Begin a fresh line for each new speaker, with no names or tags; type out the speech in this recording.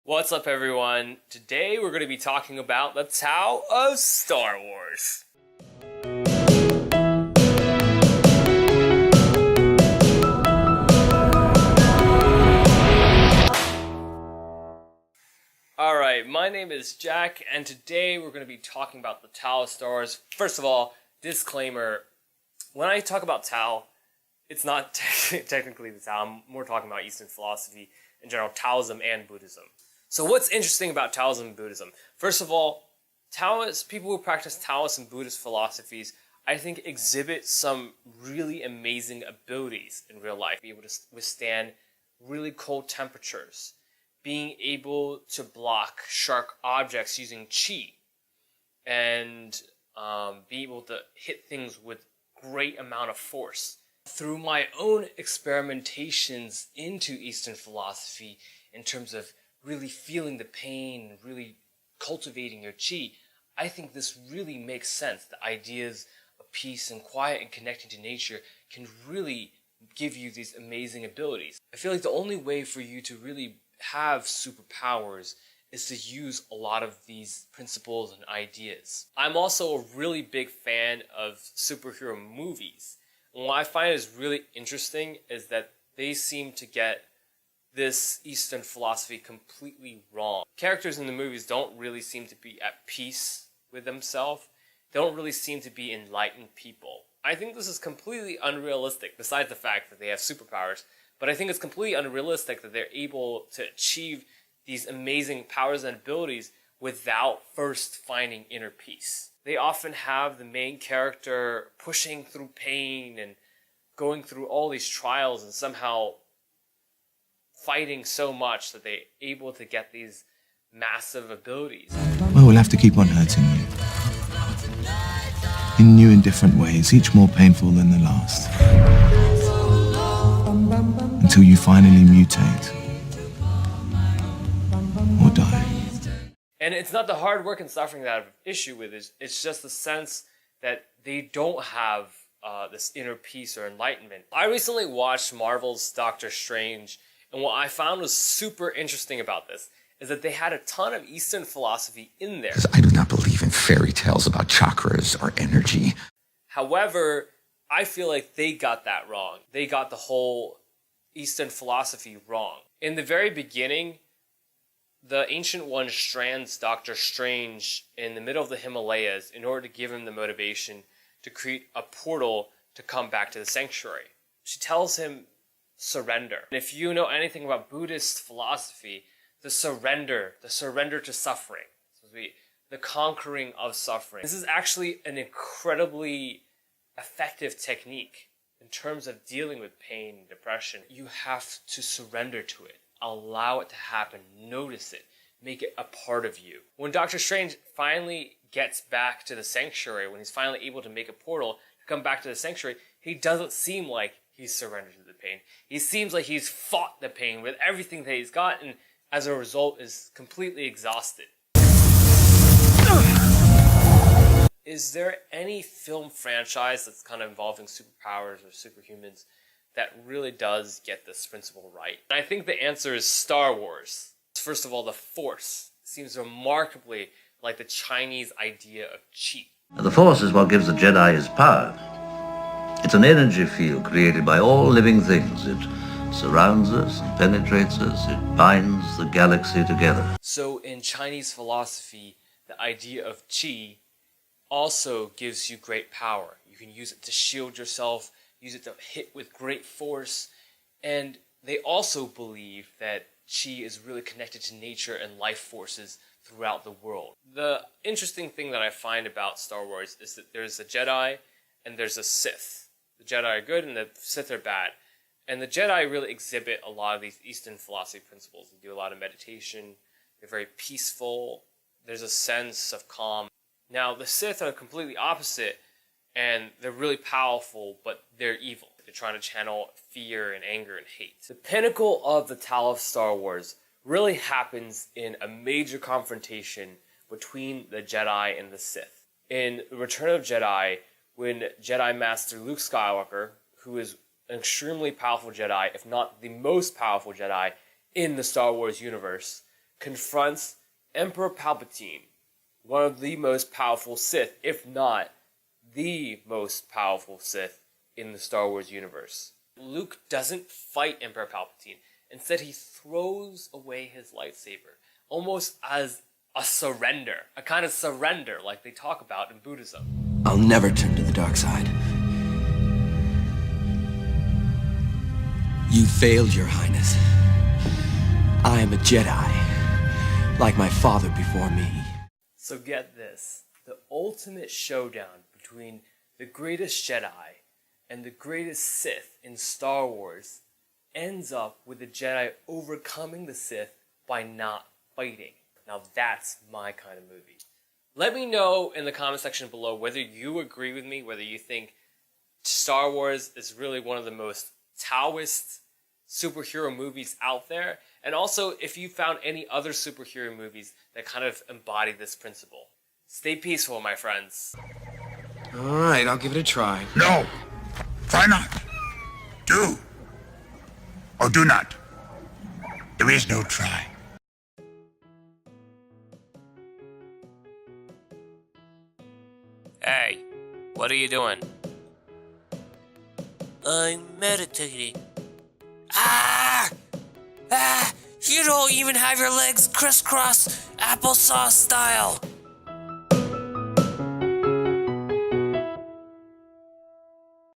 What's up, everyone? Today we're going to be talking about the Tao of Star Wars. Alright, my name is Jack, and today we're going to be talking about the Tao of Star Wars. First of all, disclaimer, when I talk about Tao, it's not technically the Tao. I'm more talking about Eastern philosophy in general, Taoism and Buddhism. So what's interesting about Taoism and Buddhism? First of all, Taoists, people who practice Taoist and Buddhist philosophies, I think exhibit some really amazing abilities in real life. Be able to withstand really cold temperatures, being able to block sharp objects using chi, and be able to hit things with great amount of force. Through my own experimentations into Eastern philosophy, in terms of really feeling the pain, really cultivating your chi, I think this really makes sense. The ideas of peace and quiet and connecting to nature can really give you these amazing abilities. I feel like the only way for you to really have superpowers is to use a lot of these principles and ideas. I'm also a really big fan of superhero movies. And what I find is really interesting is that they seem to get this Eastern philosophy completely wrong. Characters in the movies don't really seem to be at peace with themselves. They don't really seem to be enlightened people. I think this is completely unrealistic, besides the fact that they have superpowers. But I think it's completely unrealistic that they're able to achieve these amazing powers and abilities without first finding inner peace. They often have the main character pushing through pain and going through all these trials and somehow fighting so much that they're able to get these massive abilities.
Well, we'll have to keep on hurting you. In new and different ways, each more painful than the last. Until you finally mutate. Or die.
And it's not the hard work and suffering that I have an issue with. It's just the sense that they don't have this inner peace or enlightenment. I recently watched Marvel's Doctor Strange, and what I found was super interesting about this is that they had a ton of Eastern philosophy in there.
Because I do not believe in fairy tales about chakras or energy.
However, I feel like they got that wrong. They got the whole Eastern philosophy wrong. In the very beginning, the Ancient One strands Doctor Strange in the middle of the Himalayas in order to give him the motivation to create a portal to come back to the sanctuary. She tells him, surrender. And if you know anything about Buddhist philosophy, the surrender to suffering, the conquering of suffering. This is actually an incredibly effective technique in terms of dealing with pain and depression. You have to surrender to it, allow it to happen, notice it, make it a part of you. When Doctor Strange finally gets back to the sanctuary, when he's finally able to make a portal to come back to the sanctuary, he doesn't seem like he's surrendered to the pain. He seems like he's fought the pain with everything that he's got, and as a result is completely exhausted. Is there any film franchise that's kind of involving superpowers or superhumans that really does get this principle right? And I think the answer is Star Wars. First of all, the Force seems remarkably like the Chinese idea of chi.
The Force is what gives the Jedi his power. It's an energy field created by all living things. It surrounds us and penetrates us. It binds the galaxy together.
So in Chinese philosophy, the idea of chi also gives you great power. You can use it to shield yourself, use it to hit with great force, and they also believe that chi is really connected to nature and life forces throughout the world. The interesting thing that I find about Star Wars is that there's a Jedi and there's a Sith. The Jedi are good and the Sith are bad. And the Jedi really exhibit a lot of these Eastern philosophy principles. They do a lot of meditation, they're very peaceful, there's a sense of calm. Now, the Sith are completely opposite, and they're really powerful, but they're evil. They're trying to channel fear and anger and hate. The pinnacle of the Tao of Star Wars really happens in a major confrontation between the Jedi and the Sith. In Return of Jedi, when Jedi Master Luke Skywalker, who is an extremely powerful Jedi, if not the most powerful Jedi in the Star Wars universe, confronts Emperor Palpatine, one of the most powerful Sith, if not the most powerful Sith in the Star Wars universe. Luke doesn't fight Emperor Palpatine. Instead, he throws away his lightsaber, almost as a surrender, a kind of surrender like they talk about in Buddhism.
I'll never turn to the dark side. You failed, Your Highness. I am a Jedi, like my father before me.
So get this, the ultimate showdown between the greatest Jedi and the greatest Sith in Star Wars ends up with the Jedi overcoming the Sith by not fighting. Now that's my kind of movie. Let me know in the comment section below whether you agree with me, whether you think Star Wars is really one of the most Taoist superhero movies out there, and also if you found any other superhero movies that kind of embody this principle. Stay peaceful, my friends.
Alright, I'll give it a try.
No! Try not. Do. Or do not. There is no try.
Hey, what are you doing?
I'm meditating. Ah! Ah! You don't even have your legs crisscross applesauce style.